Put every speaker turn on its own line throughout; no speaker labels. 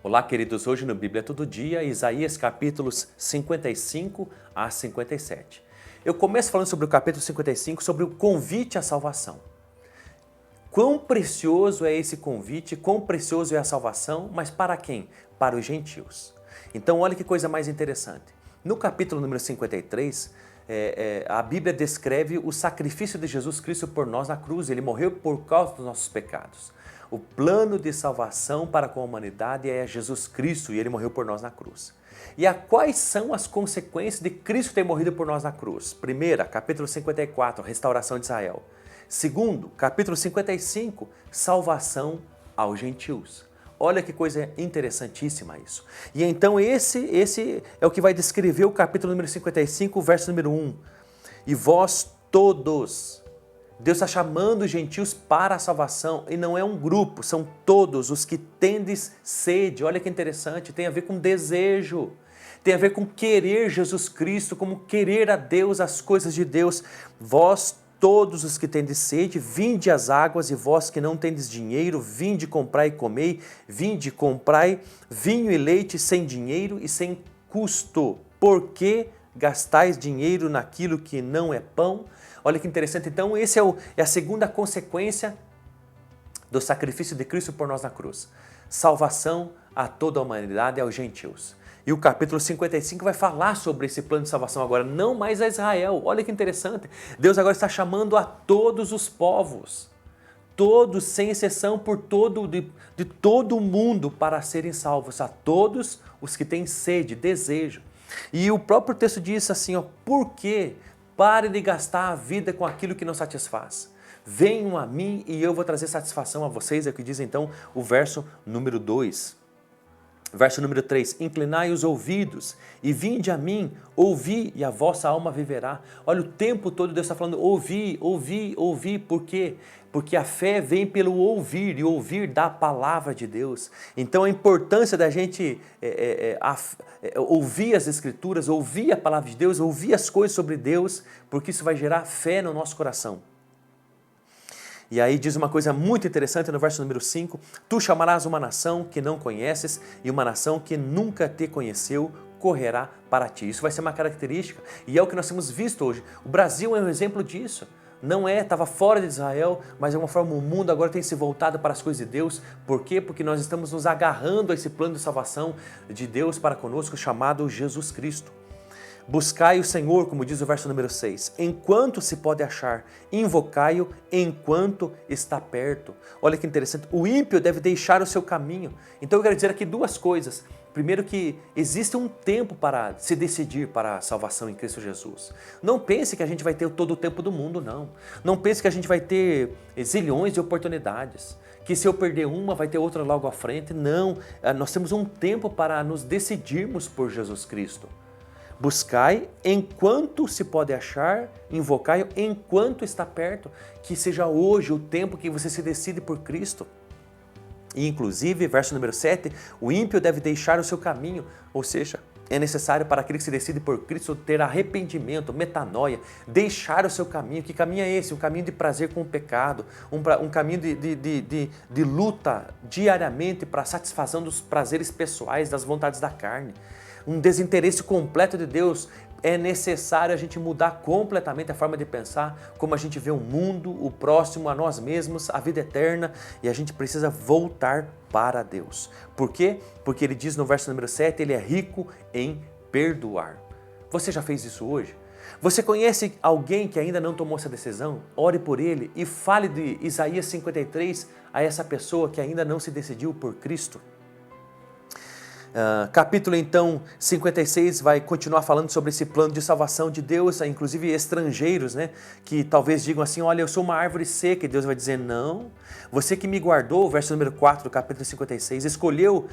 Olá, queridos. Hoje no Bíblia Todo Dia, Isaías capítulos 55 a 57. Eu começo falando sobre o capítulo 55, sobre o convite à salvação. Quão precioso é esse convite, quão precioso é a salvação, mas para quem? Para os gentios. Então, olha que coisa mais interessante. No capítulo número 53, a Bíblia descreve o sacrifício de Jesus Cristo por nós na cruz. Ele morreu por causa dos nossos pecados. O plano de salvação para com a humanidade é Jesus Cristo e Ele morreu por nós na cruz. E quais são as consequências de Cristo ter morrido por nós na cruz? Primeira, capítulo 54, restauração de Israel. Segundo, capítulo 55, salvação aos gentios. Olha que coisa interessantíssima isso. E então esse é o que vai descrever o capítulo número 55, verso número 1. E vós todos... Deus está chamando os gentios para a salvação e não é um grupo, são todos os que tendes sede. Olha que interessante, tem a ver com desejo, tem a ver com querer Jesus Cristo, como querer a Deus, as coisas de Deus. Vós todos os que tendes sede, vinde às águas, e vós que não tendes dinheiro, vinde comprai e comei, vinde comprai vinho e leite sem dinheiro e sem custo. Por que gastais dinheiro naquilo que não é pão? Olha que interessante, então essa é a segunda consequência do sacrifício de Cristo por nós na cruz. Salvação a toda a humanidade e aos gentios. E o capítulo 55 vai falar sobre esse plano de salvação agora, não mais a Israel. Olha que interessante, Deus agora está chamando a todos os povos, todos sem exceção, de todo o mundo para serem salvos, a todos os que têm sede, desejo. E o próprio texto diz assim, por quê? Pare de gastar a vida com aquilo que não satisfaz. Venham a mim e eu vou trazer satisfação a vocês. É o que diz então o verso número 2. Verso número 3. Inclinai os ouvidos e vinde a mim, ouvi e a vossa alma viverá. Olha, o tempo todo Deus está falando ouvi, ouvi, ouvi. Por quê? Porque a fé vem pelo ouvir e ouvir da palavra de Deus. Então a importância da gente ouvir as Escrituras, ouvir a palavra de Deus, ouvir as coisas sobre Deus, porque isso vai gerar fé no nosso coração. E aí diz uma coisa muito interessante no verso número 5, tu chamarás uma nação que não conheces e uma nação que nunca te conheceu correrá para ti. Isso vai ser uma característica e é o que nós temos visto hoje. O Brasil é um exemplo disso. Não estava fora de Israel, mas de alguma forma o mundo agora tem se voltado para as coisas de Deus. Por quê? Porque nós estamos nos agarrando a esse plano de salvação de Deus para conosco chamado Jesus Cristo. Buscai o Senhor, como diz o verso número 6, enquanto se pode achar, invocai-o enquanto está perto. Olha que interessante, o ímpio deve deixar o seu caminho. Então eu quero dizer aqui duas coisas. Primeiro que existe um tempo para se decidir para a salvação em Cristo Jesus. Não pense que a gente vai ter todo o tempo do mundo, não. Não pense que a gente vai ter zilhões de oportunidades. Que se eu perder uma, vai ter outra logo à frente. Não, nós temos um tempo para nos decidirmos por Jesus Cristo. Buscai enquanto se pode achar, invocai enquanto está perto, que seja hoje o tempo que você se decide por Cristo. E inclusive, verso número 7, o ímpio deve deixar o seu caminho, ou seja, é necessário para aquele que se decide por Cristo ter arrependimento, metanoia, deixar o seu caminho. Que caminho é esse? Um caminho de prazer com o pecado, um caminho de luta diariamente para a satisfação dos prazeres pessoais, das vontades da carne. Um desinteresse completo de Deus. É necessário a gente mudar completamente a forma de pensar, como a gente vê o mundo, o próximo, a nós mesmos, a vida eterna, e a gente precisa voltar para Deus. Por quê? Porque ele diz no verso número 7, ele é rico em perdoar. Você já fez isso hoje? Você conhece alguém que ainda não tomou essa decisão? Ore por ele e fale de Isaías 53 a essa pessoa que ainda não se decidiu por Cristo. Capítulo então 56 vai continuar falando sobre esse plano de salvação de Deus, inclusive estrangeiros, né, que talvez digam assim, olha, eu sou uma árvore seca, e Deus vai dizer, não, você que me guardou, verso número 4 do capítulo 56, escolheu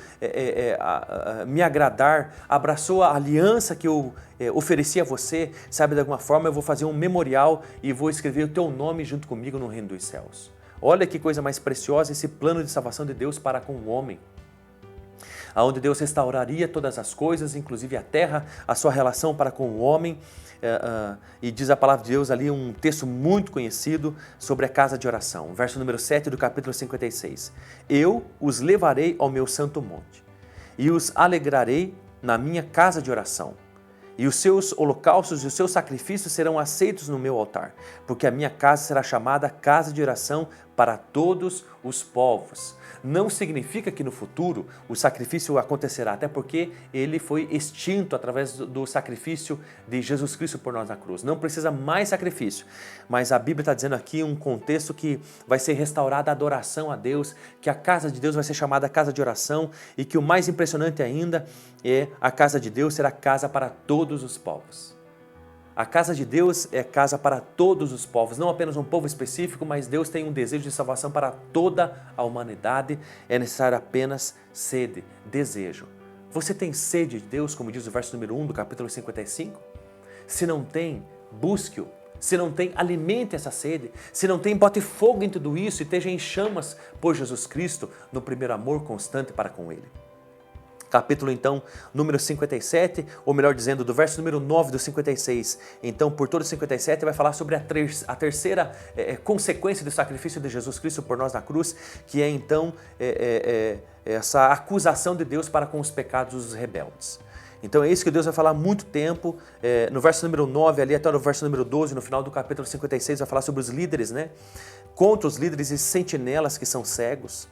me agradar, abraçou a aliança que eu ofereci a você, sabe, de alguma forma eu vou fazer um memorial e vou escrever o teu nome junto comigo no reino dos céus. Olha que coisa mais preciosa esse plano de salvação de Deus para com o homem. Onde Deus restauraria todas as coisas, inclusive a terra, a sua relação para com o homem, e diz a palavra de Deus ali um texto muito conhecido sobre a casa de oração, verso número 7 do capítulo 56. Eu os levarei ao meu santo monte, e os alegrarei na minha casa de oração. E os seus holocaustos e os seus sacrifícios serão aceitos no meu altar, porque a minha casa será chamada casa de oração para todos os povos. Não significa que no futuro o sacrifício acontecerá, até porque ele foi extinto através do sacrifício de Jesus Cristo por nós na cruz. Não precisa mais sacrifício, mas a Bíblia está dizendo aqui um contexto que vai ser restaurada a adoração a Deus, que a casa de Deus vai ser chamada casa de oração e que o mais impressionante ainda é a casa de Deus será casa para todos os povos. A casa de Deus é casa para todos os povos, não apenas um povo específico, mas Deus tem um desejo de salvação para toda a humanidade. É necessário apenas sede, desejo. Você tem sede de Deus, como diz o verso número 1 do capítulo 55? Se não tem, busque-o. Se não tem, alimente essa sede. Se não tem, bote fogo em tudo isso e esteja em chamas por Jesus Cristo no primeiro amor constante para com Ele. Capítulo, então, número 57, ou melhor dizendo, do verso número 9 do 56. Então, por todo o 57, vai falar sobre a terceira consequência do sacrifício de Jesus Cristo por nós na cruz, que é, então, essa acusação de Deus para com os pecados dos rebeldes. Então, é isso que Deus vai falar há muito tempo. No verso número 9, ali até o verso número 12, no final do capítulo 56, vai falar sobre os líderes, né? Contra os líderes e sentinelas que são cegos.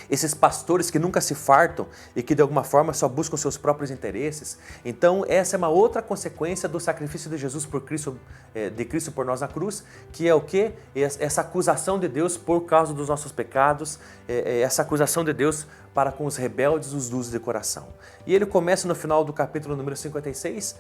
Esses pastores que nunca se fartam e que de alguma forma só buscam seus próprios interesses. Então essa é uma outra consequência do sacrifício de Jesus por Cristo, de Cristo por nós na cruz, que é o quê? Essa acusação de Deus por causa dos nossos pecados, essa acusação de Deus para com os rebeldes, os duros de coração. E ele começa no final do capítulo número 56,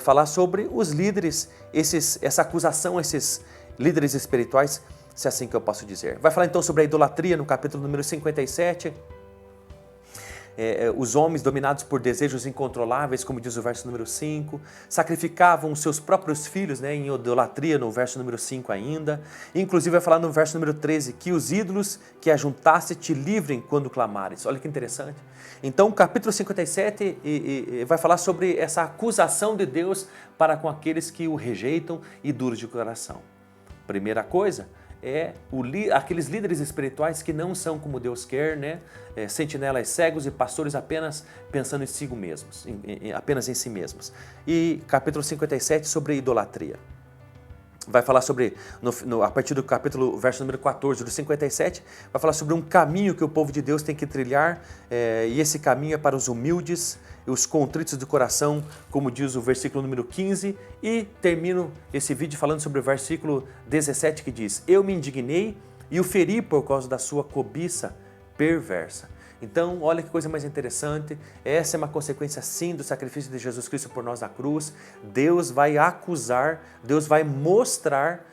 falar sobre os líderes, essa acusação, esses líderes espirituais, se é assim que eu posso dizer. Vai falar então sobre a idolatria no capítulo número 57. Os homens dominados por desejos incontroláveis, como diz o verso número 5, sacrificavam os seus próprios filhos, né, em idolatria, no verso número 5 ainda. Inclusive vai falar no verso número 13, que os ídolos que ajuntaste te livrem quando clamares. Olha que interessante. Então o capítulo 57 vai falar sobre essa acusação de Deus para com aqueles que o rejeitam e duros de coração. Primeira coisa, aqueles líderes espirituais que não são como Deus quer, né? Sentinelas cegos e pastores apenas pensando em si mesmos, apenas em si mesmos. E capítulo 57 sobre idolatria. Vai falar sobre, a partir do capítulo, verso número 14 do 57, vai falar sobre um caminho que o povo de Deus tem que trilhar, e esse caminho é para os humildes, os contritos do coração, como diz o versículo número 15, e termino esse vídeo falando sobre o versículo 17 que diz: eu me indignei e o feri por causa da sua cobiça perversa. Então, olha que coisa mais interessante, essa é uma consequência sim do sacrifício de Jesus Cristo por nós na cruz. Deus vai acusar, Deus vai mostrar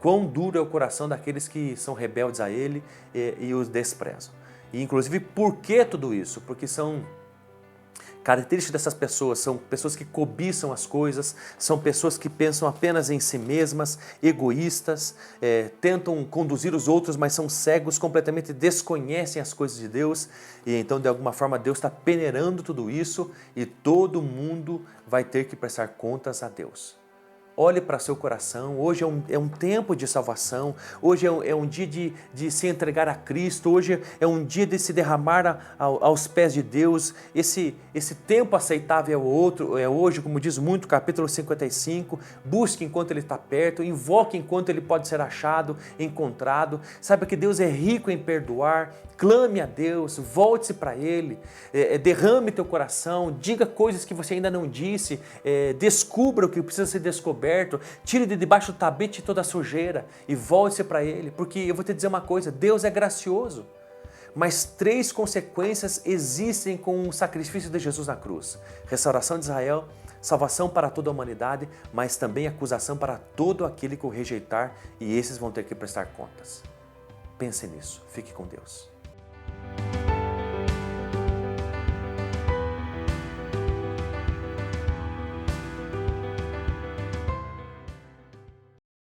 quão duro é o coração daqueles que são rebeldes a Ele e os desprezam. E inclusive, por que tudo isso? Porque são características dessas pessoas, são pessoas que cobiçam as coisas, são pessoas que pensam apenas em si mesmas, egoístas, tentam conduzir os outros, mas são cegos, completamente desconhecem as coisas de Deus, e então de alguma forma Deus está peneirando tudo isso e todo mundo vai ter que prestar contas a Deus. Olhe para seu coração, hoje é um tempo de salvação, hoje é um dia de se entregar a Cristo, hoje é um dia de se derramar aos pés de Deus. Esse tempo aceitável é hoje, como diz muito o capítulo 55, busque enquanto Ele está perto, invoque enquanto Ele pode ser achado, encontrado. Saiba que Deus é rico em perdoar, clame a Deus, volte-se para Ele, derrame teu coração, diga coisas que você ainda não disse, descubra o que precisa ser descoberto, tire de debaixo do tapete toda a sujeira e volte-se para Ele, porque eu vou te dizer uma coisa, Deus é gracioso, mas 3 consequências existem com o sacrifício de Jesus na cruz: restauração de Israel, salvação para toda a humanidade, mas também acusação para todo aquele que o rejeitar, e esses vão ter que prestar contas. Pense nisso, fique com Deus.